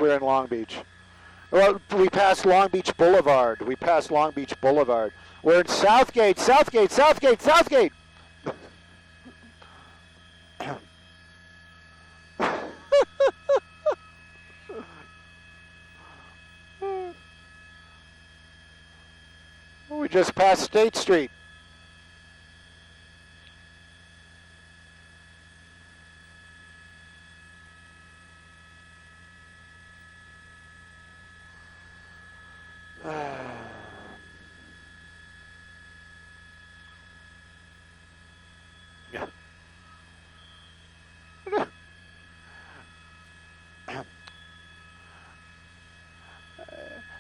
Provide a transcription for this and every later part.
we're in Long Beach. Well, we passed Long Beach Boulevard. We're in Southgate, Southgate, Southgate, Southgate. We just passed State Street.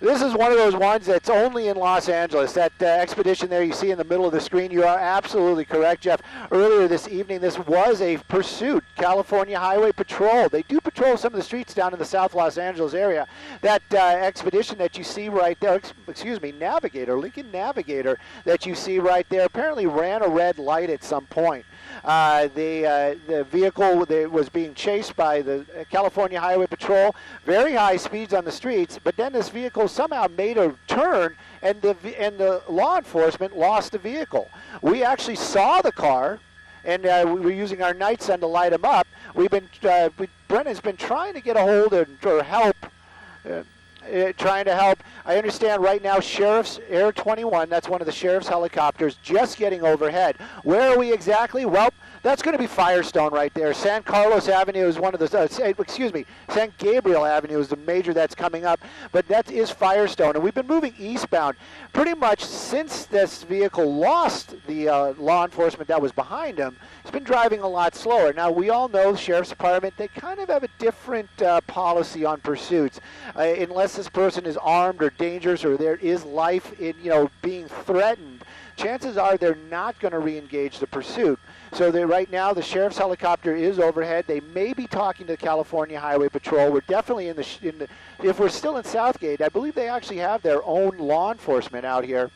This is one of those ones that's only in Los Angeles. That expedition there you see in the middle of the screen, you are absolutely correct, Jeff. Earlier this evening, this was a pursuit, California Highway Patrol. They do patrol some of the streets down in the South Los Angeles area. That expedition that you see right there, Lincoln Navigator that you see right there, apparently ran a red light at some point. The vehicle was being chased by the California Highway Patrol, very high speeds on the streets, but then this vehicle somehow made a turn, and the law enforcement lost the vehicle. We actually saw the car, and we were using our night sun to light them up. Brennan's been trying to get a hold of or help. Trying to help. I understand right now Sheriff's Air 21, that's one of the Sheriff's helicopters, just getting overhead. Where are we exactly? Well, that's going to be Firestone right there. San Carlos Avenue is one of the, San Gabriel Avenue is the major that's coming up, but that is Firestone. And we've been moving eastbound pretty much since this vehicle lost the law enforcement that was behind him. It's been driving a lot slower. Now, we all know the Sheriff's Department, they kind of have a different policy on pursuits. Unless this person is armed or dangerous or there is life in, being threatened, chances are they're not going to re-engage the pursuit. So right now the Sheriff's helicopter is overhead. They may be talking to the California Highway Patrol. We're definitely if we're still in Southgate, I believe they actually have their own law enforcement out here.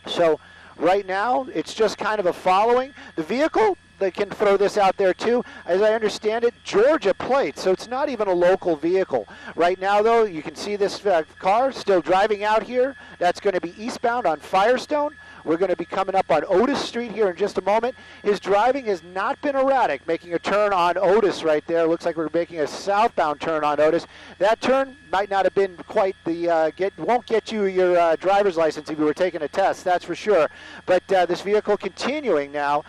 So right now it's just kind of a following. The vehicle, they can throw this out there too. As I understand it, Georgia plate, so it's not even a local vehicle. Right now, though, you can see this car still driving out here. That's going to be eastbound on Firestone. We're going to be coming up on Otis Street here in just a moment. His driving has not been erratic, making a turn on Otis right there. Looks like we're making a southbound turn on Otis. That turn might not have been quite won't get you your driver's license if you were taking a test, that's for sure. But this vehicle continuing now.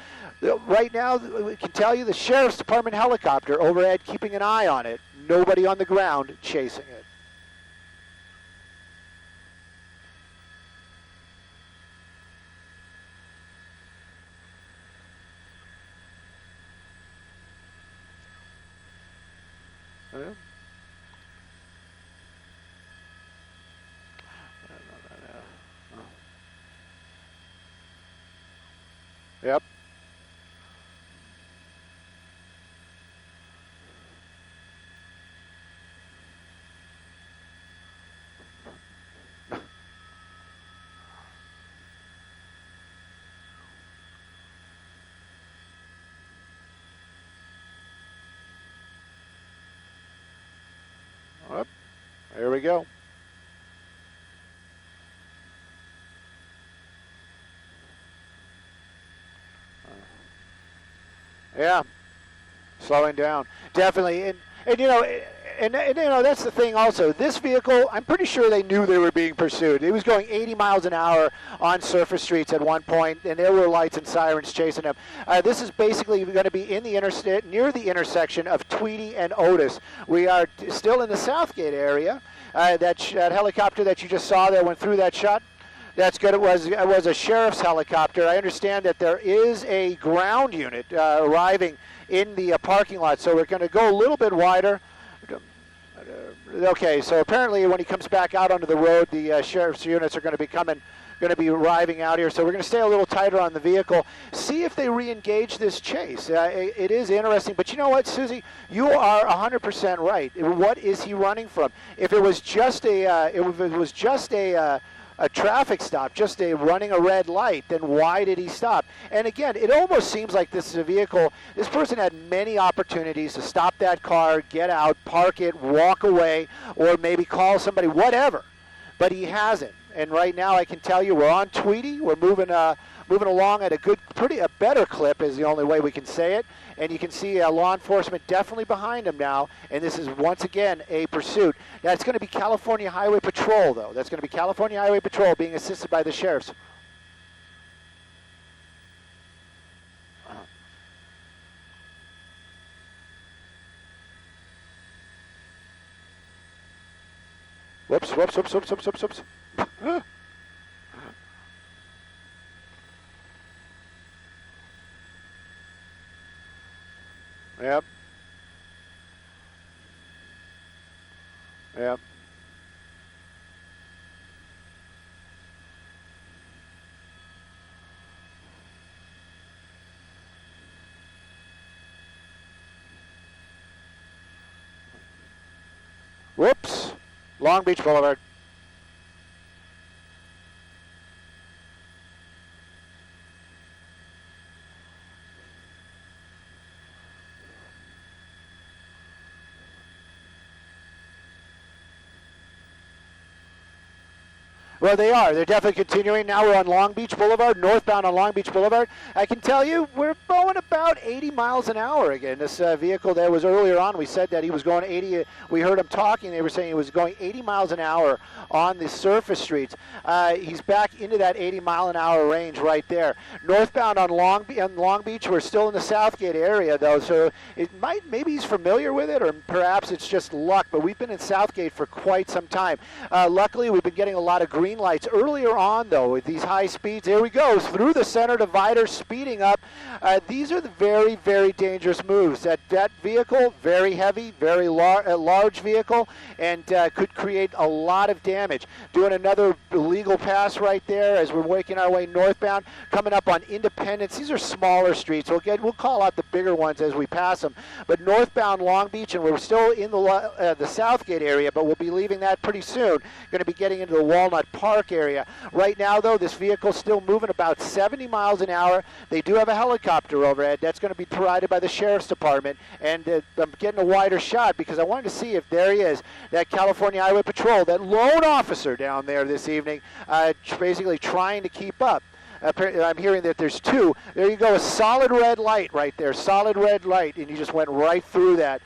Right now, we can tell you the Sheriff's Department helicopter overhead keeping an eye on it. Nobody on the ground chasing it. Yep. There we go. Yeah, slowing down, definitely, and that's the thing. Also, this vehicle, I'm pretty sure they knew they were being pursued. It was going 80 miles an hour on surface streets at one point, and there were lights and sirens chasing them. This is basically going to be in the interstate, near the intersection of Tweedy and Otis. We are still in the Southgate area. That helicopter that you just saw there went through that shot. That's good. It was a sheriff's helicopter. I understand that there is a ground unit arriving in the parking lot, so we're going to go a little bit wider. Okay, so apparently when he comes back out onto the road, the sheriff's units are going to be arriving out here. So we're going to stay a little tighter on the vehicle, see if they re-engage this chase. It is interesting, but you know what, Susie, you are 100% right. What is he running from? If it was just a a traffic stop, just running a red light, then why did he stop? And again, it almost seems like this is a vehicle, this person had many opportunities to stop that car, get out, park it, walk away, or maybe call somebody, whatever. But he hasn't. And right now I can tell you we're on Tweety. We're moving along at a better clip is the only way we can say it. And you can see law enforcement definitely behind him now. And this is once again a pursuit. Now it's going to be California Highway Patrol though. That's going to be California Highway Patrol being assisted by the sheriffs. Whoops, whoops, whoops, whoops, whoops, whoops, whoops. Yep. Yep. Whoops. Long Beach Boulevard. Well, they are. They're definitely continuing. Now we're on Long Beach Boulevard, northbound on Long Beach Boulevard. I can tell you we're going about 80 miles an hour again. This vehicle that was earlier on, we said that he was going 80. We heard him talking. They were saying he was going 80 miles an hour on the surface streets. He's back into that 80 mile an hour range right there. Northbound on Long Beach, we're still in the Southgate area though, so maybe he's familiar with it, or perhaps it's just luck, but we've been in Southgate for quite some time. Luckily, we've been getting a lot of green lights earlier on though with these high speeds. Here we go through the center divider, speeding up. These are the very, very dangerous moves. That vehicle, very heavy, very large vehicle, and could create a lot of damage. Doing another illegal pass right there as we're making our way northbound, coming up on Independence. These are smaller streets. We'll call out the bigger ones as we pass them. But northbound Long Beach, and we're still in the Southgate area, but we'll be leaving that pretty soon. Going to be getting into the Walnut Park area. Right now, though, this vehicle's still moving about 70 miles an hour. They do have a helicopter overhead. That's going to be provided by the Sheriff's Department. And I'm getting a wider shot because I wanted to see if there he is, that California Highway Patrol, that lone officer down there this evening, basically trying to keep up. I'm hearing that there's two. There you go, a solid red light right there, solid red light, and you just went right through that.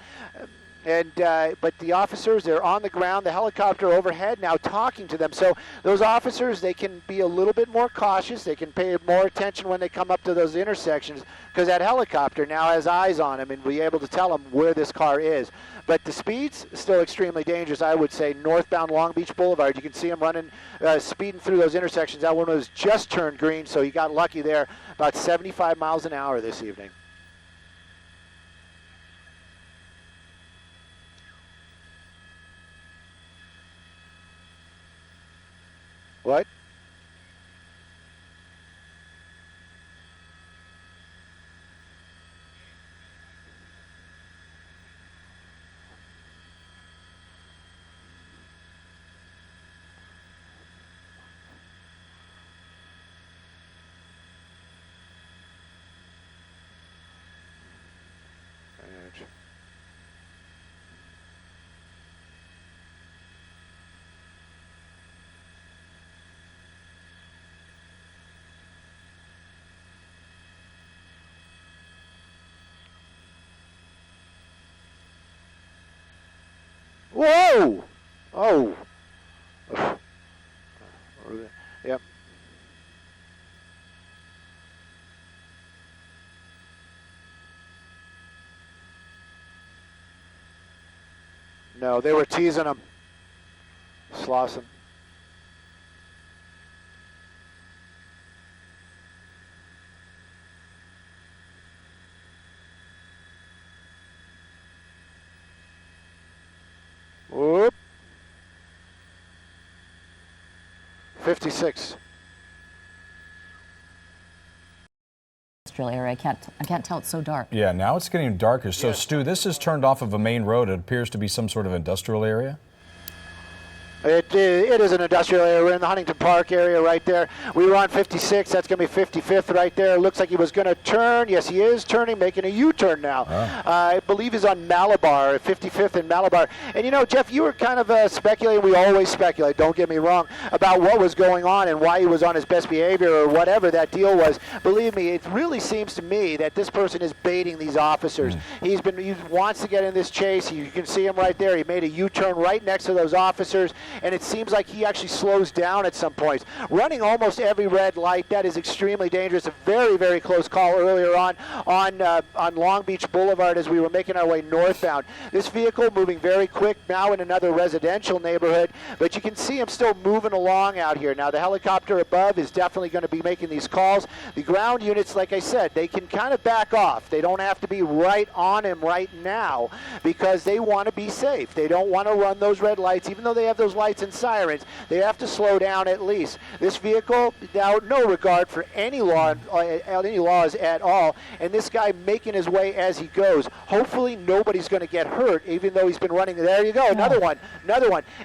And but the officers, they're on the ground, the helicopter overhead now talking to them. So those officers, they can be a little bit more cautious. They can pay more attention when they come up to those intersections because that helicopter now has eyes on them and be able to tell them where this car is. But the speeds, still extremely dangerous, I would say. Northbound Long Beach Boulevard, you can see him running, speeding through those intersections. That one was just turned green, so he got lucky there. About 75 miles an hour this evening. What? Whoa! Oh. Yep. No, they were teasing him. Slauson. Whoop. 56. Area. I can't tell, it's so dark. Yeah, now it's getting darker. So yes. Stu, this is turned off of a main road. It appears to be some sort of industrial area. It is an industrial area. We're in the Huntington Park area right there. We were on 56. That's going to be 55th right there. Looks like he was going to turn. Yes, he is turning, making a U-turn now. Oh. I believe he's on Malabar, 55th and Malabar. And, Jeff, you were kind of speculating. We always speculate, don't get me wrong, about what was going on and why he was on his best behavior or whatever that deal was. Believe me, it really seems to me that this person is baiting these officers. He wants to get in this chase. You can see him right there. He made a U-turn right next to those officers. And it seems like he actually slows down at some points. Running almost every red light, that is extremely dangerous. A very, very close call earlier on Long Beach Boulevard as we were making our way northbound. This vehicle moving very quick now in another residential neighborhood, but you can see him still moving along out here. Now the helicopter above is definitely going to be making these calls. The ground units, like I said, they can kind of back off. They don't have to be right on him right now because they want to be safe. They don't want to run those red lights, even though they have those lights and sirens. They have to slow down at least. This vehicle, now no regard for any laws at all, and this guy making his way as he goes. Hopefully nobody's going to get hurt, even though he's been running. There you go, another one,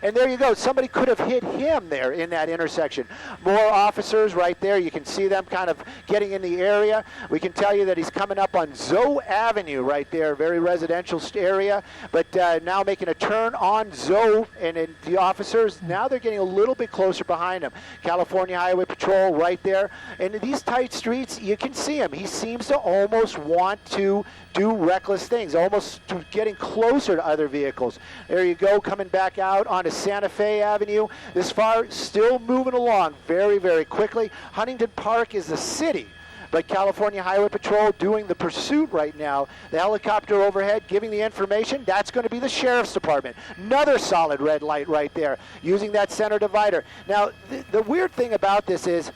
and there you go. Somebody could have hit him there in that intersection. More officers right there. You can see them kind of getting in the area. We can tell you that he's coming up on Zoe Avenue right there, very residential area, but now making a turn on Zoe, and the officers, now they're getting a little bit closer behind him. California Highway Patrol right there. And in these tight streets, you can see him. He seems to almost want to do reckless things, almost to getting closer to other vehicles. There you go, coming back out onto Santa Fe Avenue. This far, still moving along very, very quickly. Huntington Park is the city, but California Highway Patrol doing the pursuit right now. The helicopter overhead giving the information, that's going to be the Sheriff's Department. Another solid red light right there, using that center divider. Now, the weird thing about this is,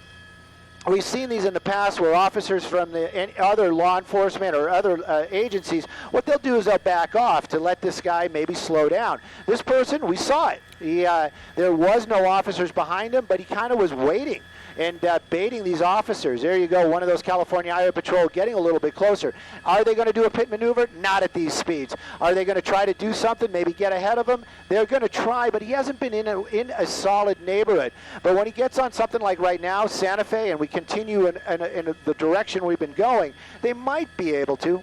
we've seen these in the past where officers from other law enforcement or other agencies, what they'll do is they'll back off to let this guy maybe slow down. This person, we saw it. There was no officers behind him, but he kind of was waiting and baiting these officers. There you go, one of those California Highway Patrol getting a little bit closer. Are they going to do a pit maneuver? Not at these speeds. Are they going to try to do something, maybe get ahead of him? They're going to try, but he hasn't been in a solid neighborhood. But when he gets on something like right now, Santa Fe, and we continue in the direction we've been going, they might be able to,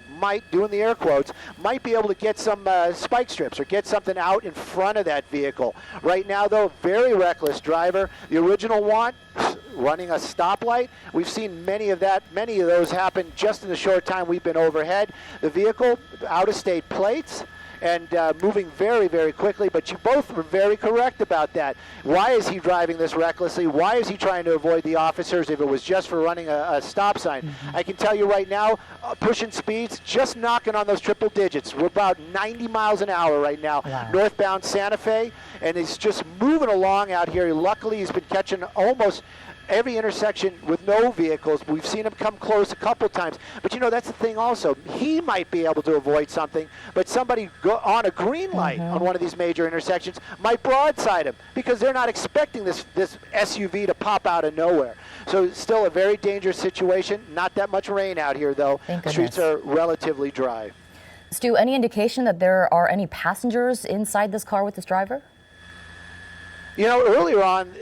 doing the air quotes, might be able to get some spike strips or get something out in front of that vehicle. Right now, though, very reckless driver. The original one, running a stoplight. We've seen many of those happen just in the short time we've been overhead. The vehicle, out-of-state plates, and moving very, very quickly, but you both were very correct about that. Why is he driving this recklessly? Why is he trying to avoid the officers if it was just for running a stop sign? Mm-hmm. I can tell you right now, pushing speeds, just knocking on those triple digits. We're about 90 miles an hour right now, wow. Northbound Santa Fe, and he's just moving along out here. Luckily, he's been catching almost every intersection with no vehicles. We've seen him come close a couple times. But that's the thing also. He might be able to avoid something, but somebody on a green light on one of these major intersections might broadside him because they're not expecting this SUV to pop out of nowhere. So it's still a very dangerous situation. Not that much rain out here, though. Streets are relatively dry. Stu, any indication that there are any passengers inside this car with this driver? Earlier on,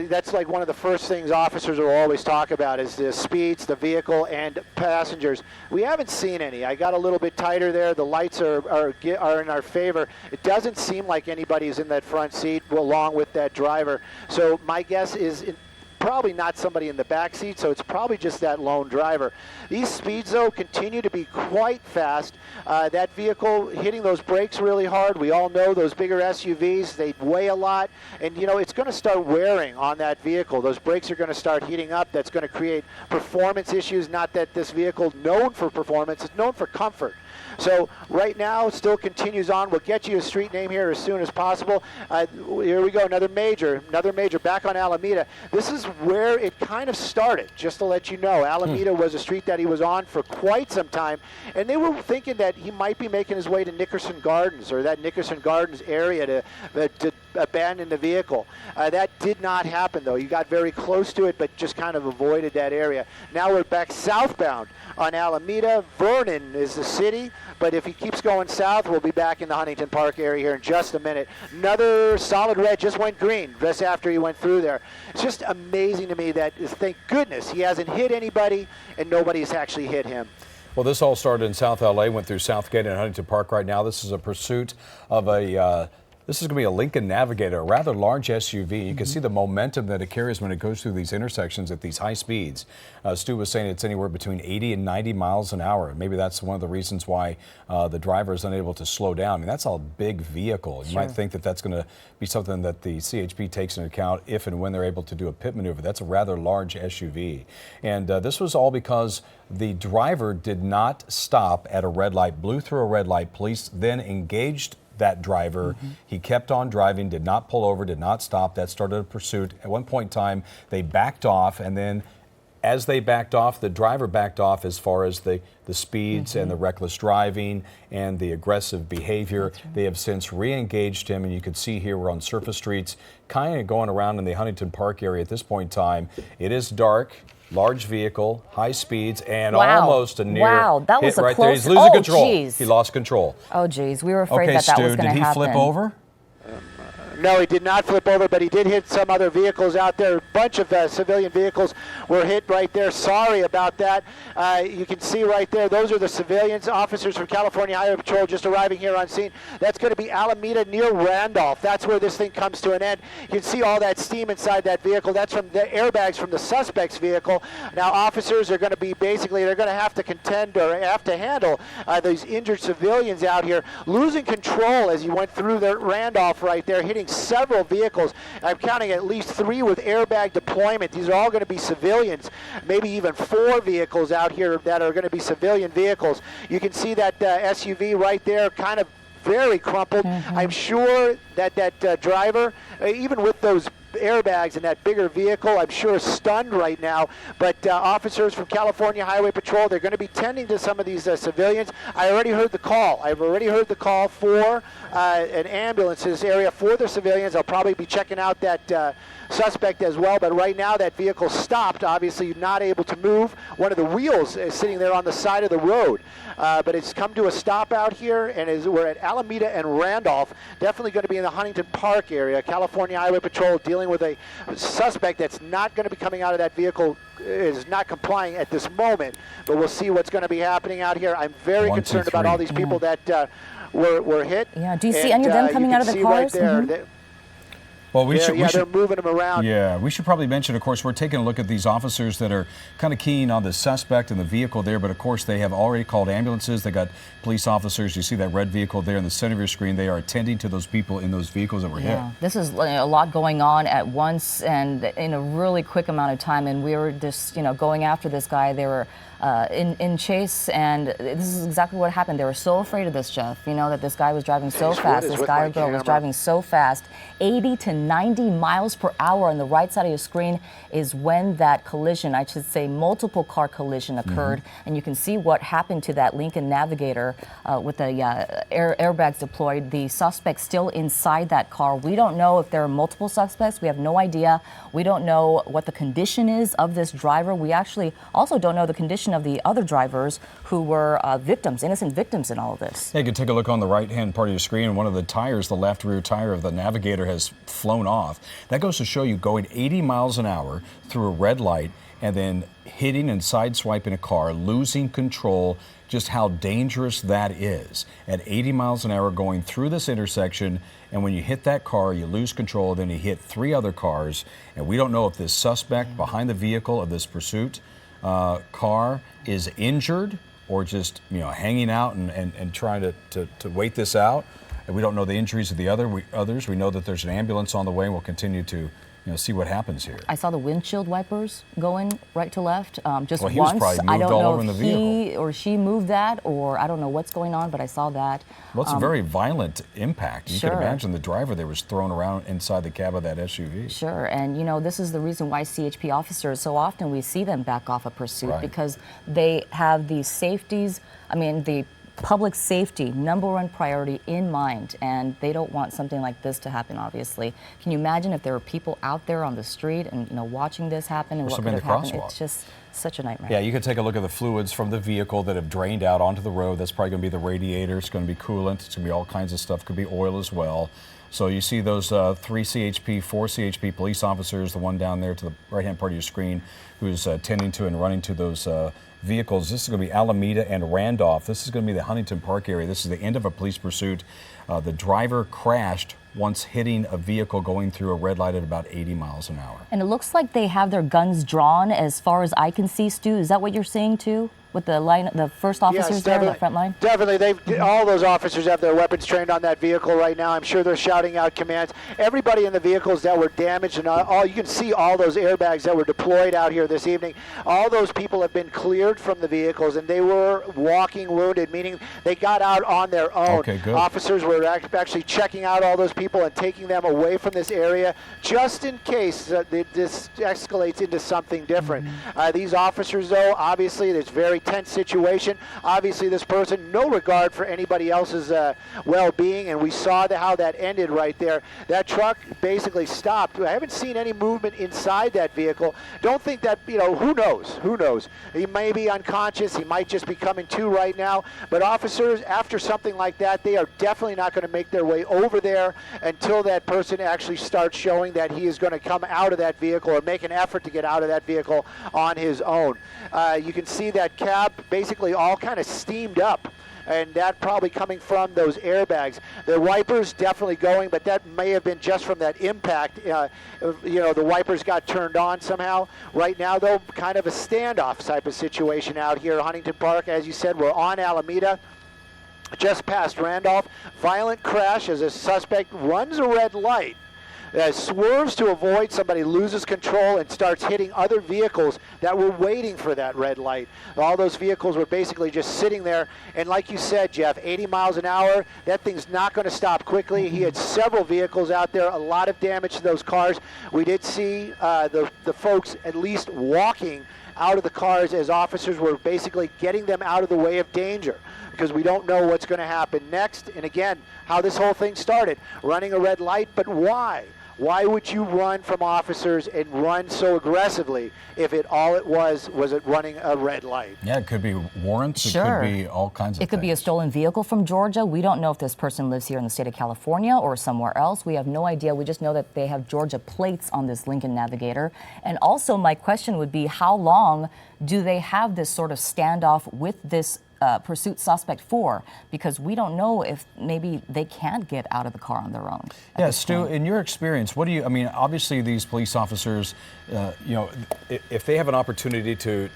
that's like one of the first things officers will always talk about is the speeds, the vehicle, and passengers. We haven't seen any. I got a little bit tighter there. The lights are in our favor. It doesn't seem like anybody's in that front seat along with that driver. So my guess is probably not somebody in the back seat, so it's probably just that lone driver. These speeds, though, continue to be quite fast. That vehicle hitting those brakes really hard. We all know those bigger SUVs, they weigh a lot, and it's going to start wearing on that vehicle. Those brakes are going to start heating up. That's going to create performance issues. Not that this vehicle is known for performance, it's known for comfort. So right now, it still continues on. We'll get you a street name here as soon as possible. Here we go, another major, back on Alameda. This is where it kind of started, just to let you know. Alameda was a street that he was on for quite some time, and they were thinking that he might be making his way to Nickerson Gardens, or that Nickerson Gardens area to abandon the vehicle. That did not happen, though. He got very close to it, but just kind of avoided that area. Now we're back southbound on Alameda. Vernon is the city. be, but if he keeps going south, we'll be back in the Huntington Park area here in just a minute. Another solid red just went green just after he went through there. It's just amazing to me that, thank goodness, he hasn't hit anybody and nobody's actually hit him. Well, this all started in South LA, went through Southgate and Huntington Park right now. This is a pursuit of this is going to be a Lincoln Navigator, a rather large SUV. You can see the momentum that it carries when it goes through these intersections at these high speeds. Stu was saying it's anywhere between 80 and 90 miles an hour. Maybe that's one of the reasons why the driver is unable to slow down. I mean, that's a big vehicle. You might think that that's going to be something that the CHP takes into account if and when they're able to do a pit maneuver. That's a rather large SUV. And this was all because the driver did not stop at a red light, blew through a red light. Police then engaged that driver. He kept on driving, did not pull over, did not stop. That started a pursuit. At one point in time, they backed off, and then as they backed off, the driver backed off as far as the speeds and the reckless driving and the aggressive behavior. They have since re-engaged him, and you can see here we're on surface streets, kind of going around in the Huntington Park area at this point in time. It is dark. Large vehicle, high speeds, and almost a near that was hit a right close. there. He's losing control. Geez. He lost control. Oh, geez. We were afraid Okay, that Stu, was going to happen. did he flip over? No, he did not flip over, but he did hit some other vehicles out there. A bunch of civilian vehicles were hit right there. Sorry about that. You can see right there, those are the civilians, officers from California Highway Patrol just arriving here on scene. That's going to be Alameda near Randolph. That's where this thing comes to an end. You can see all that steam inside that vehicle. That's from the airbags from the suspect's vehicle. Now, officers are going to be basically, they're going to have to contend or have to handle these injured civilians out here, losing control as he went through the Randolph right there, hitting several vehicles. I'm counting at least 3 with airbag deployment. These are all going to be civilians, maybe even 4 vehicles out here that are going to be civilian vehicles. You can see that SUV right there, kind of very crumpled. I'm sure that that driver, even with those airbags in that bigger vehicle, I'm sure stunned right now. But officers from California Highway Patrol, they're going to be tending to some of these civilians. I already heard the call. I've already heard the call for an ambulance in this area for the civilians. I'll probably be checking out that suspect as well. But right now that vehicle stopped, obviously not able to move. One of the wheels is sitting there on the side of the road. But it's come to a stop out here, and we're at Alameda and Randolph. Definitely going to be in the Huntington Park area. California Highway Patrol dealing with a suspect that's not going to be coming out of that vehicle, is not complying at this moment. But we'll see what's going to be happening out here. I'm very concerned about all these people that were hit. Yeah. Do you see any of them coming out of the cars? Right there, Well, they're moving them around. Yeah, we should probably mention, of course, we're taking a look at these officers that are kind of keen on the suspect and the vehicle there, but of course they have already called ambulances. They got police officers. You see that red vehicle there in the center of your screen. They are attending to those people in those vehicles that were hit. This is a lot going on at once and in a really quick amount of time, and we were just, going after this guy. They were in chase, and this is exactly what happened. They were so afraid of this, Jeff, that this guy was driving so fast. This guy or girl was driving so fast. 80 to 90 miles per hour on the right side of your screen is when that collision, I should say multiple car collision occurred. And you can see what happened to that Lincoln Navigator with the airbags deployed. The suspect still inside that car. We don't know if there are multiple suspects. We have no idea. We don't know what the condition is of this driver. We actually also don't know the condition of the other drivers who were victims, innocent victims in all of this. Yeah, you can take a look on the right-hand part of your screen, and one of the tires, the left rear tire of the Navigator has flown off. That goes to show you going 80 miles an hour through a red light and then hitting and sideswiping a car, losing control, just how dangerous that is. At 80 miles an hour going through this intersection, and when you hit that car, you lose control, then you hit 3 other cars, and we don't know if this suspect behind the vehicle of this pursuit car is injured or just hanging out and trying to wait this out. And we don't know the injuries of the others. We know that there's an ambulance on the way, and we'll continue to see what happens here. I saw the windshield wipers going right to left just well, he once. Was probably moved I don't all know over in the if vehicle. he or she moved that, or I don't know what's going on, but I saw that. Well, it's a very violent impact. You Sure. can imagine the driver there was thrown around inside the cab of that SUV. Sure, and this is the reason why CHP officers, so often we see them back off a pursuit, because they have the safeties, the public safety, #1 priority in mind, and they don't want something like this to happen, obviously. Can you imagine if there were people out there on the street and watching this happen and what could have happened? It's just such a nightmare. Yeah, you could take a look at the fluids from the vehicle that have drained out onto the road. That's probably going to be the radiator. It's going to be coolant. It's going to be all kinds of stuff. Could be oil as well. So you see those 3 CHP, 4 CHP police officers, the one down there to the right-hand part of your screen who's tending to and running to those vehicles. This is going to be Alameda and Randolph. This is going to be the Huntington Park area. This is the end of a police pursuit. The driver crashed once hitting a vehicle going through a red light at about 80 miles an hour. And it looks like they have their guns drawn as far as I can see, Stu. Is that what you're seeing too? With the first officers there in the front line? Definitely. All those officers have their weapons trained on that vehicle right now. I'm sure they're shouting out commands. Everybody in the vehicles that were damaged, and all you can see all those airbags that were deployed out here this evening. All those people have been cleared from the vehicles, and they were walking wounded, meaning they got out on their own. Okay, good. Officers were actually checking out all those people and taking them away from this area just in case this escalates into something different. These officers, though, obviously, there's very tense situation. Obviously, this person, no regard for anybody else's well-being, and we saw how that ended right there. That truck basically stopped. I haven't seen any movement inside that vehicle. Don't think that, who knows? Who knows? He may be unconscious. He might just be coming to right now. But officers, after something like that, they are definitely not going to make their way over there until that person actually starts showing that he is going to come out of that vehicle or make an effort to get out of that vehicle on his own. You can see that cab basically all kind of steamed up, and that probably coming from those airbags. The wipers definitely going, but that may have been just from that impact. The wipers got turned on somehow. Right now, though, kind of a standoff type of situation out here at Huntington Park. As you said, we're on Alameda, just past Randolph. Violent crash as a suspect runs a red light. Swerves to avoid, somebody loses control and starts hitting other vehicles that were waiting for that red light. All those vehicles were basically just sitting there, and like you said, Jeff, 80 miles an hour, that thing's not going to stop quickly. He had several vehicles out there, a lot of damage to those cars. We did see the folks at least walking out of the cars as officers were basically getting them out of the way of danger, because we don't know what's going to happen next. And again, how this whole thing started, running a red light, but why? Why would you run from officers and run so aggressively if it was it running a red light? Yeah, it could be warrants. Sure. It could be all kinds of things. It could be a stolen vehicle from Georgia. We don't know if this person lives here in the state of California or somewhere else. We have no idea. We just know that they have Georgia plates on this Lincoln Navigator. And also my question would be, how long do they have this sort of standoff with this pursuit suspect for? Because we don't know if maybe they can't get out of the car on their own. Yeah, Stu, in your experience, obviously these police officers, if they have an opportunity to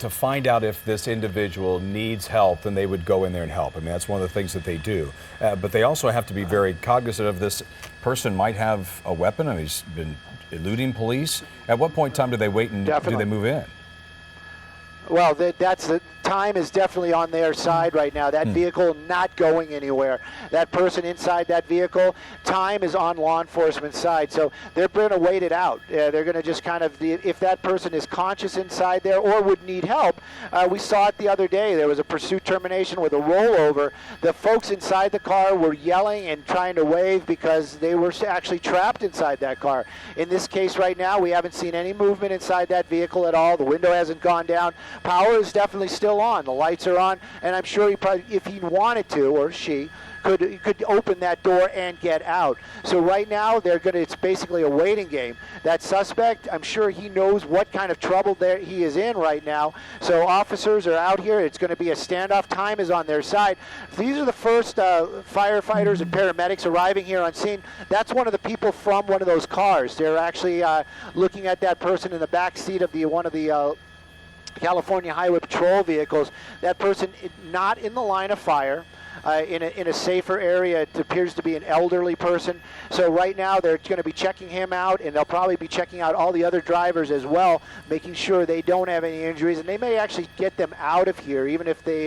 find out if this individual needs help, then they would go in there and help. I mean, that's one of the things that they do. But they also have to be very cognizant of this person might have a weapon and he's been eluding police. At what point in time do they wait and do they move in? Well, that's the time is definitely on their side right now. That vehicle not going anywhere. That person inside that vehicle, time is on law enforcement's side. So they're going to wait it out. They're going to just kind of, if that person is conscious inside there or would need help, we saw it the other day. There was a pursuit termination with a rollover. The folks inside the car were yelling and trying to wave because they were actually trapped inside that car. In this case right now, we haven't seen any movement inside that vehicle at all. The window hasn't gone down. Power is definitely still on. The lights are on, and I'm sure he probably, if he wanted to, or she, could open that door and get out. So right now, it's basically a waiting game. That suspect, I'm sure he knows what kind of trouble he is in right now. So officers are out here. It's going to be a standoff. Time is on their side. These are the first firefighters and paramedics arriving here on scene. That's one of the people from one of those cars. They're actually looking at that person in the back seat of one of the California Highway Patrol vehicles. That person not in the line of fire, in a safer area. It appears to be an elderly person. So right now they're going to be checking him out, and they'll probably be checking out all the other drivers as well, making sure they don't have any injuries. And they may actually get them out of here, even if they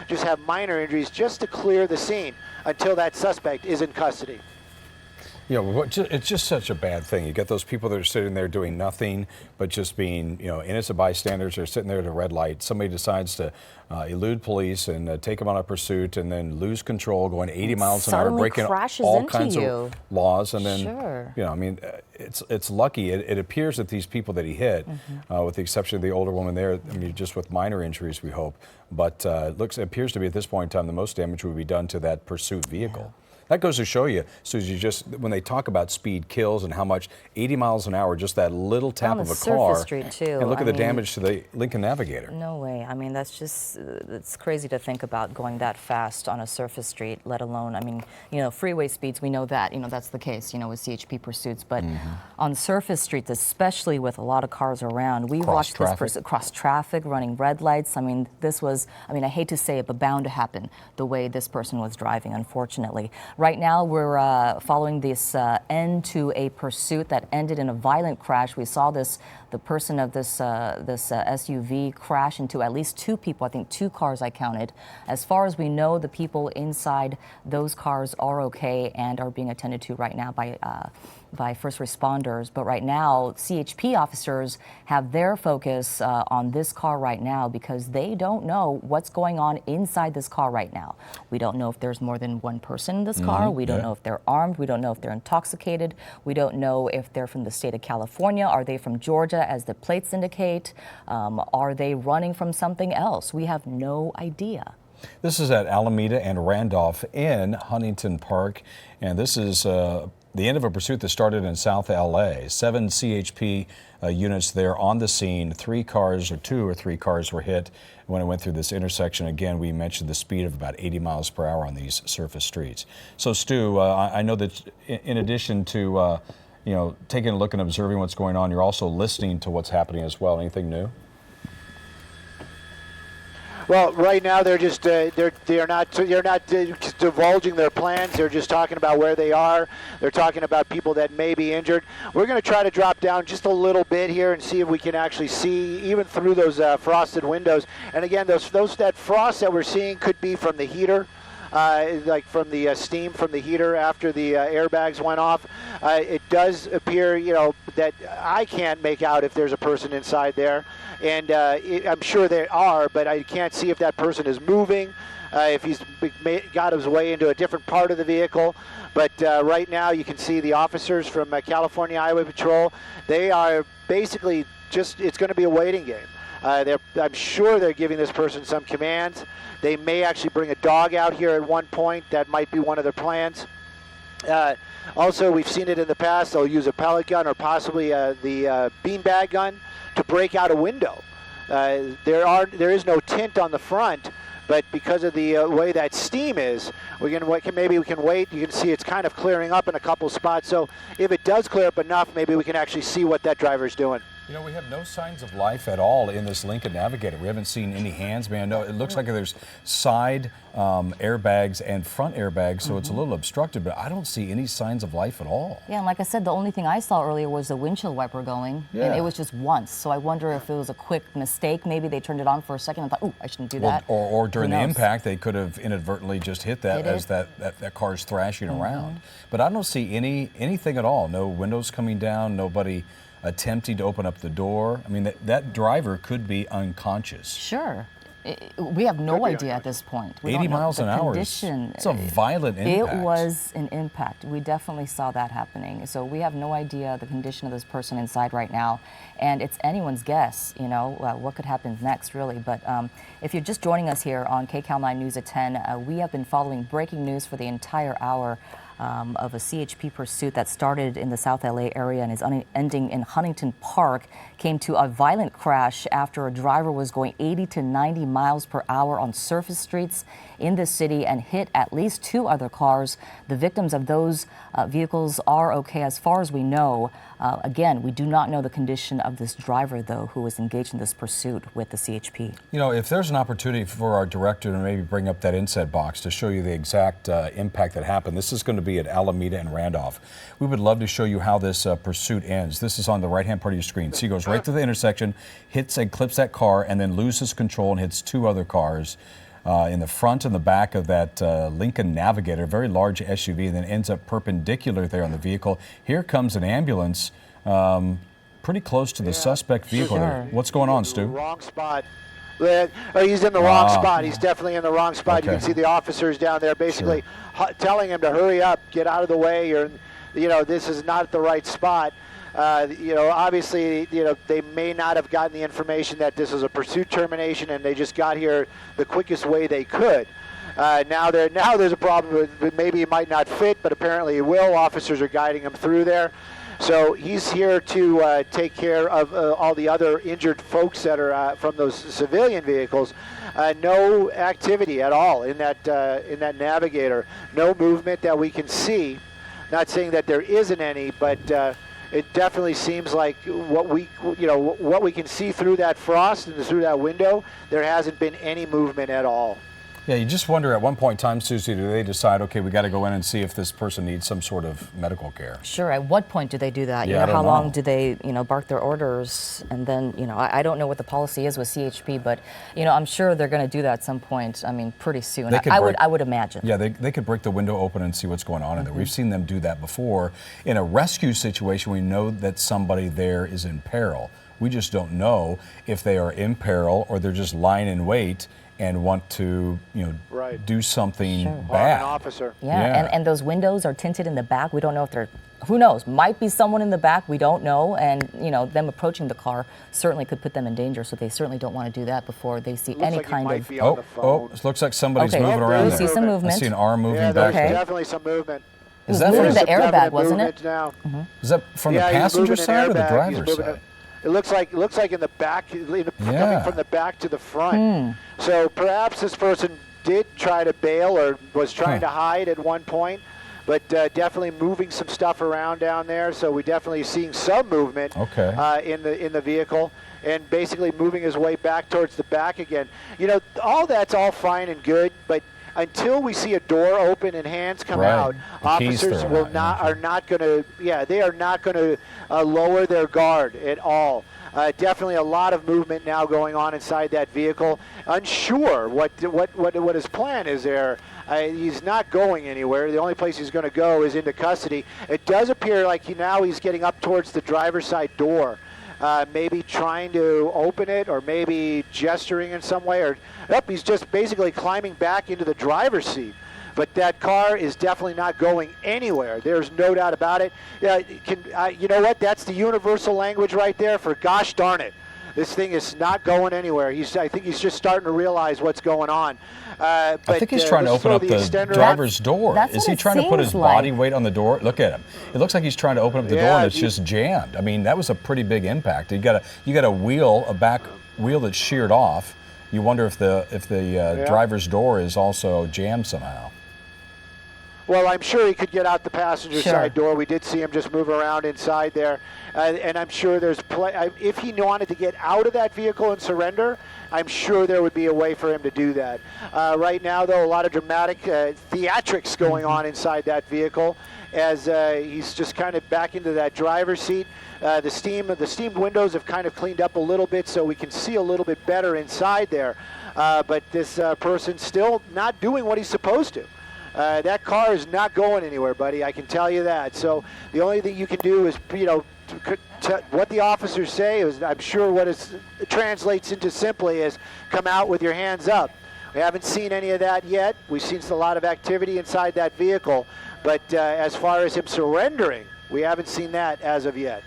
just have minor injuries, just to clear the scene until that suspect is in custody. You know, it's just such a bad thing. You get those people that are sitting there doing nothing but just being, innocent bystanders. They're sitting there at a red light. Somebody decides to elude police and take them on a pursuit and then lose control, going 80 miles an hour, breaking all kinds of laws. And then, sure. It's lucky. It appears that these people that he hit, with the exception of the older woman there, just with minor injuries, we hope. But it appears to be at this point in time the most damage would be done to that pursuit vehicle. Yeah. That goes to show you, Susie, when they talk about speed kills and how much 80 miles an hour, just that little tap of a car. Street too. And look at the damage to the Lincoln Navigator. No way. I mean, it's crazy to think about going that fast on a surface street, let alone, freeway speeds, we know that, that's the case, with CHP pursuits. But on surface streets, especially with a lot of cars around, we watched this person cross traffic, running red lights. I hate to say it, but bound to happen the way this person was driving, unfortunately. Right now, we're following this end to a pursuit that ended in a violent crash. We saw the person of this SUV crash into at least two people. I think 2 cars I counted. As far as we know, the people inside those cars are okay and are being attended to right now by first responders. But right now, CHP officers have their focus on this car right now because they don't know what's going on inside this car right now. We don't know if there's more than one person in this car. We don't know if they're armed. We don't know if they're intoxicated. We don't know if they're from the state of California. Are they from Georgia, as the plates indicate? Are they running from something else? We have no idea. This is at Alameda and Randolph in Huntington Park, and this is the end of a pursuit that started in South LA. 7 CHP units there on the scene. 2 or 3 cars were hit when it went through this intersection. Again, we mentioned the speed of about 80 miles per hour on these surface streets. So, Stu, I know that in addition to taking a look and observing what's going on, you're also listening to what's happening as well. Anything new? Well, right now they're just they're not divulging their plans. They're just talking about where they are. They're talking about people that may be injured. We're going to try to drop down just a little bit here and see if we can actually see even through those frosted windows. And again, that frost that we're seeing could be from the heater. Like from the steam from the heater after the airbags went off. It does appear, that I can't make out if there's a person inside there. And I'm sure there are, but I can't see if that person is moving, if he's got his way into a different part of the vehicle. But right now you can see the officers from California Highway Patrol. They are basically it's going to be a waiting game. I'm sure they're giving this person some commands. They may actually bring a dog out here at one point. That might be one of their plans. Also, we've seen it in the past. They'll use a pellet gun or possibly the beanbag gun to break out a window. There is no tint on the front, but because of the way that steam is, maybe we can wait. You can see it's kind of clearing up in a couple spots. So if it does clear up enough, maybe we can actually see what that driver's doing. We have no signs of life at all in this Lincoln Navigator. We haven't seen any hands, man. No, it looks like there's side airbags and front airbags, so it's a little obstructed, but I don't see any signs of life at all. Yeah, and like I said, the only thing I saw earlier was the windshield wiper going, and it was just once. So I wonder if it was a quick mistake. Maybe they turned it on for a second and thought, I shouldn't do that. Or during the impact, they could have inadvertently just hit that as that car's thrashing around. But I don't see anything at all. No windows coming down, nobody attempting to open up the door. I mean, that driver could be unconscious. Sure. We have no idea at this point. 80 miles an hour. It's a violent impact. It was an impact. We definitely saw that happening. So we have no idea the condition of this person inside right now. And it's anyone's guess, what could happen next, really. But if you're just joining us here on KCAL 9 News at 10, we have been following breaking news for the entire hour of a CHP pursuit that started in the South LA area and is ending in Huntington Park, came to a violent crash after a driver was going 80 to 90 miles per hour on surface streets in the city and hit at least 2 other cars. The victims of those vehicles are okay as far as we know. Again, we do not know the condition of this driver, though, who was engaged in this pursuit with the CHP. If there's an opportunity for our director to maybe bring up that inset box to show you the exact impact that happened. This is going to be at Alameda and Randolph. We would love to show you how this pursuit ends. This is on the right-hand part of your screen. So he goes right through the intersection, hits and clips that car, and then loses control and hits 2 other cars. in the front and the back of that Lincoln Navigator, very large SUV, and then ends up perpendicular there on the vehicle. Here comes an ambulance pretty close to the suspect vehicle there. What's going on, Stu? Wrong spot. He's in the wrong spot. He's definitely in the wrong spot. You can see the officers down there basically telling him to hurry up, get out of the way. This is not the right spot. Obviously, they may not have gotten the information that this was a pursuit termination, and they just got here the quickest way they could. Now there's a problem with maybe it might not fit, but apparently it will. Officers are guiding him through there. So he's here to take care of all the other injured folks that are from those civilian vehicles. No activity at all in that Navigator. No movement that we can see. Not saying that there isn't any, but it definitely seems like what we can see through that frost and through that window, there hasn't been any movement at all. Yeah, you just wonder at one point in time, Susie, do they decide, okay, we got to go in and see if this person needs some sort of medical care? Sure. At what point do they do that? Yeah, how long do they, bark their orders? And then, I don't know what the policy is with CHP, but, I'm sure they're going to do that at some point. I mean, pretty soon. I would imagine. Yeah, they could break the window open and see what's going on in there. We've seen them do that before. In a rescue situation, we know that somebody there is in peril. We just don't know if they are in peril or they're just lying in wait and want to, do something bad. An officer. Yeah. And those windows are tinted in the back. We don't know if they're, who knows, might be someone in the back, we don't know. And, them approaching the car certainly could put them in danger, so they certainly don't want to do that before they see any kind of... It looks like somebody's moving around there. See some movement. I see an arm moving back there. Definitely some movement. Is that from the airbag, wasn't it? Is that from the passenger side or the driver's side? It looks like in the back, coming from the back to the front. So perhaps this person did try to bail or was trying to hide at one point, but definitely moving some stuff around down there. So we definitely seeing some movement in the vehicle, and basically moving his way back towards the back again. All that's all fine and good, but until we see a door open and hands come out, officers are not going to lower their guard at all. Definitely a lot of movement now going on inside that vehicle. Unsure what his plan is there. He's not going anywhere. The only place he's going to go is into custody. It does appear like he's getting up towards the driver's side door. Maybe trying to open it, or maybe gesturing in some way, or he's just basically climbing back into the driver's seat. But that car is definitely not going anywhere. There's no doubt about it. You know what? That's the universal language right there for gosh darn it. This thing is not going anywhere. I think he's just starting to realize what's going on. I think he's trying to open up the driver's door. Is he trying to put his body weight on the door? Look at him. It looks like he's trying to open up the door and it's just jammed. I mean, that was a pretty big impact. You got a back wheel that's sheared off. You wonder if the driver's door is also jammed somehow. Well, I'm sure he could get out the passenger side door. We did see him just move around inside there. And I'm sure there's if he wanted to get out of that vehicle and surrender, I'm sure there would be a way for him to do that. Right now, though, a lot of dramatic theatrics going on inside that vehicle as he's just kind of back into that driver's seat. The steam windows have kind of cleaned up a little bit, so we can see a little bit better inside there. But this person's still not doing what he's supposed to. That car is not going anywhere, buddy. I can tell you that. So the only thing you can do is, what the officers say is, I'm sure what it translates into simply is, come out with your hands up. We haven't seen any of that yet. We've seen a lot of activity inside that vehicle, but as far as him surrendering, we haven't seen that as of yet.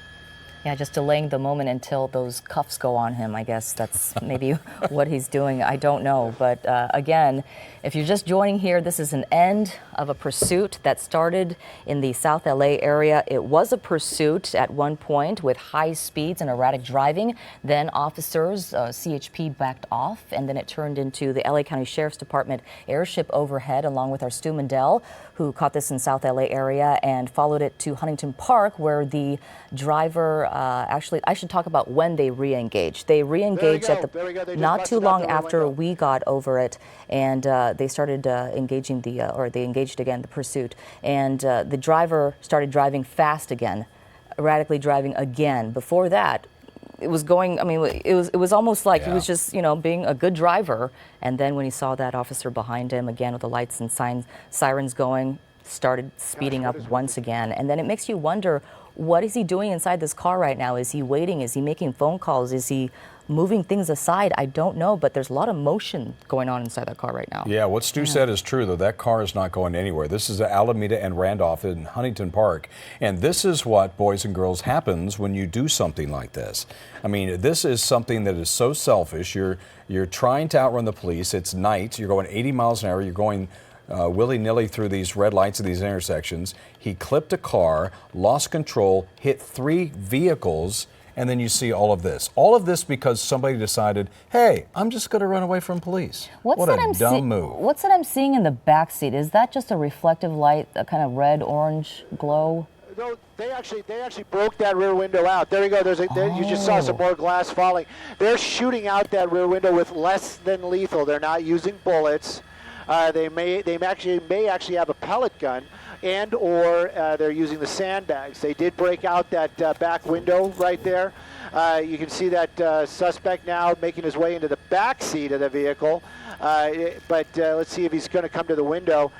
Yeah, just delaying the moment until those cuffs go on him. I guess that's maybe what he's doing. I don't know. But again, if you're just joining here, this is an end of a pursuit that started in the South LA area. It was a pursuit at one point with high speeds and erratic driving. Then officers, CHP, backed off, and then it turned into the LA County Sheriff's Department airship overhead, along with our Stu Mandel, who caught this in South LA area and followed it to Huntington Park, where the driver actually, I should talk about when they re-engaged. They re-engaged not too long after we got over it, and they started engaging they engaged again the pursuit, and the driver started driving fast again, erratically driving again. Before that, it was going. I mean, it was almost like he was Yeah. just, being a good driver. And then when he saw that officer behind him again with the lights and sirens going, started speeding up once again. And then it makes you wonder, what is he doing inside this car right now? Is he waiting? Is he making phone calls? Is he moving things aside? I don't know, but there's a lot of motion going on inside that car right now. Yeah, what Stu said is true, though. That car is not going anywhere. This is Alameda and Randolph in Huntington Park. And this is what, boys and girls, happens when you do something like this. I mean, this is something that is so selfish. You're trying to outrun the police. It's night. You're going 80 miles an hour. You're going willy-nilly through these red lights at these intersections. He clipped a car, lost control, hit 3 vehicles, and then you see all of this. All of this because somebody decided, hey, I'm just going to run away from police. What a dumb move. What's that I'm seeing in the back seat? Is that just a reflective light, a kind of red-orange glow? No, they actually broke that rear window out. There you go. You just saw some more glass falling. They're shooting out that rear window with less than lethal. They're not using bullets. They may actually have a pellet gun, or they're using the sandbags. They did break out that back window right there. You can see that suspect now making his way into the back seat of the vehicle. But let's see if he's going to come to the window.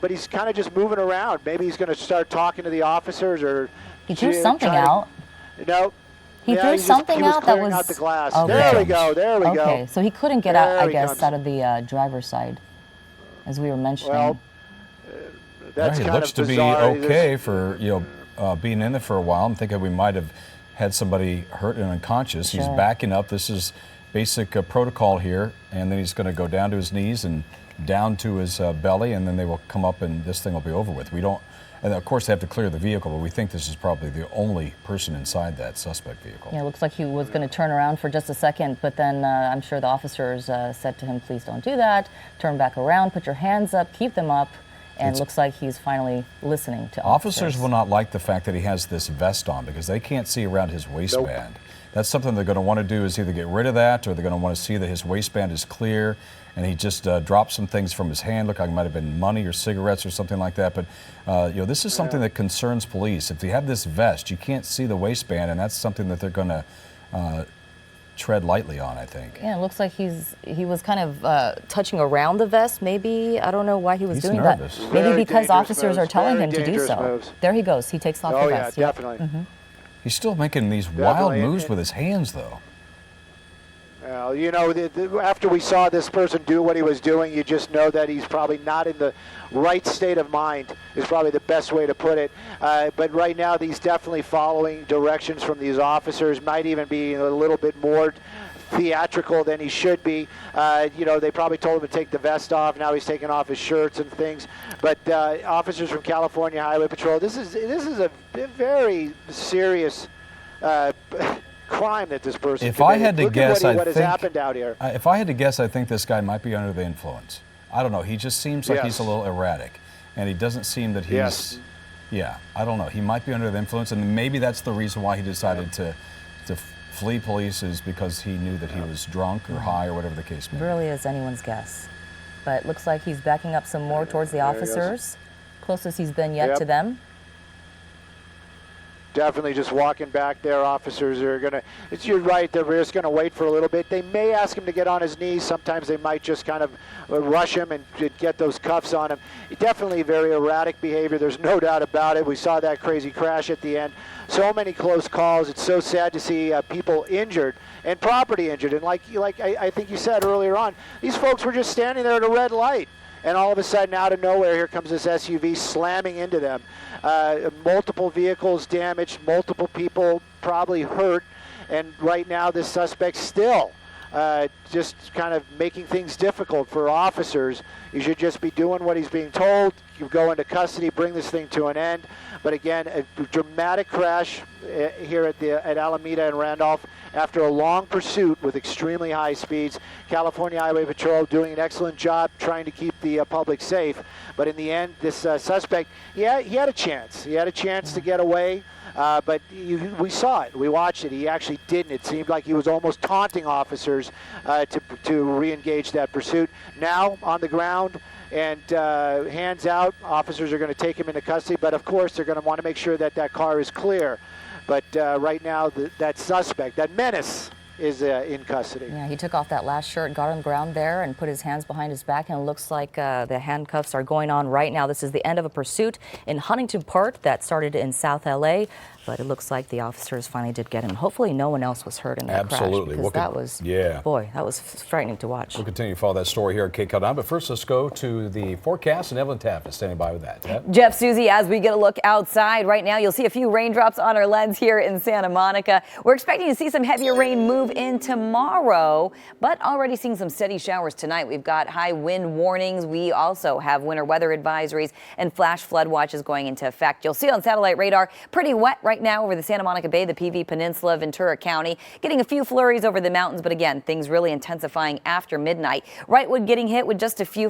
But he's kind of just moving around. Maybe he's going to start talking to the officers, or he threw something out. No. He threw something out that was out the glass. Okay. There we go. There we go. Okay, so he couldn't get out, I guess, out of the driver's side, as we were mentioning. Well, that's he kind looks of to be bizarre. okay for being in there for a while. I'm thinking we might have had somebody hurt and unconscious. Sure. He's backing up. This is basic protocol here, and then he's going to go down to his knees and down to his belly, and then they will come up and this thing will be over with. We don't, and of course they have to clear the vehicle, but we think this is probably the only person inside that suspect vehicle. Yeah, it looks like he was going to turn around for just a second, but then I'm sure the officers said to him, please don't do that, turn back around, put your hands up, keep them up, and it looks like he's finally listening to officers. Officers will not like the fact that he has this vest on because they can't see around his waistband. Nope. That's something they're going to want to do, is either get rid of that, or they're going to want to see that his waistband is clear. And he just dropped some things from his hand. Looked like it might have been money or cigarettes or something like that. But this is something that concerns police. If you have this vest, you can't see the waistband, and that's something that they're going to tread lightly on, I think. Yeah, it looks like he was kind of touching around the vest. Maybe, I don't know why he was doing nervous. that. Maybe because officers are telling him to do dangerous so. moves. There he goes. He takes off the vest. Oh yeah, definitely. Mm-hmm. He's still making these wild moves with his hands, though. Well, after we saw this person do what he was doing, you just know that he's probably not in the right state of mind, is probably the best way to put it. But right now, he's definitely following directions from these officers, might even be a little bit more theatrical than he should be. They probably told him to take the vest off. Now he's taking off his shirts and things. But officers from California Highway Patrol, this is a very serious crime that this person If committed. I had to guess, what has happened out here. If I had to guess, I think this guy might be under the influence. I don't know. He just seems like he's a little erratic, and he doesn't seem that he's. Yes. Yeah, I don't know. He might be under the influence, and maybe that's the reason why he decided to flee police, is because he knew that he was drunk or high or whatever the case may be. It really is anyone's guess. But it looks like he's backing up some more towards the officers, closest he's been yet to them. Definitely just walking back there. Officers are going to, you're right, they're just going to wait for a little bit. They may ask him to get on his knees. Sometimes they might just kind of rush him and get those cuffs on him. Definitely very erratic behavior. There's no doubt about it. We saw that crazy crash at the end. So many close calls. It's so sad to see people injured and property injured. And like I think you said earlier on, these folks were just standing there at a red light. And all of a sudden, out of nowhere, here comes this SUV slamming into them. Multiple vehicles damaged, multiple people probably hurt, and right now this suspect still just kind of making things difficult for officers. He should just be doing what he's being told. You go into custody, bring this thing to an end. But again, a dramatic crash here at Alameda and Randolph after a long pursuit with extremely high speeds. California Highway Patrol doing an excellent job trying to keep the public safe. But in the end, this suspect, he had a chance. He had a chance to get away. But we saw it. We watched it. He actually didn't. It seemed like he was almost taunting officers to re-engage that pursuit. Now on the ground and hands out, officers are going to take him into custody. But of course, they're going to want to make sure that that car is clear. But right now, that suspect, that menace, is in custody. Yeah, he took off that last shirt, got on the ground there, and put his hands behind his back, and it looks like the handcuffs are going on right now. This is the end of a pursuit in Huntington Park that started in South LA, but it looks like the officers finally did get him. Hopefully no one else was hurt in that crash. Absolutely. Because that was, boy, that was frightening to watch. We'll continue to follow that story here at KCAL9, but first let's go to the forecast, and Evelyn Taft is standing by with that. Jeff, Susie, as we get a look outside right now, you'll see a few raindrops on our lens here in Santa Monica. We're expecting to see some heavier rain move in tomorrow, but already seeing some steady showers tonight. We've got high wind warnings. We also have winter weather advisories and flash flood watches going into effect. You'll see on satellite radar, pretty wet right now over the Santa Monica Bay, the PV Peninsula, Ventura County. Getting a few flurries over the mountains, but again, things really intensifying after midnight. Wrightwood getting hit with just a few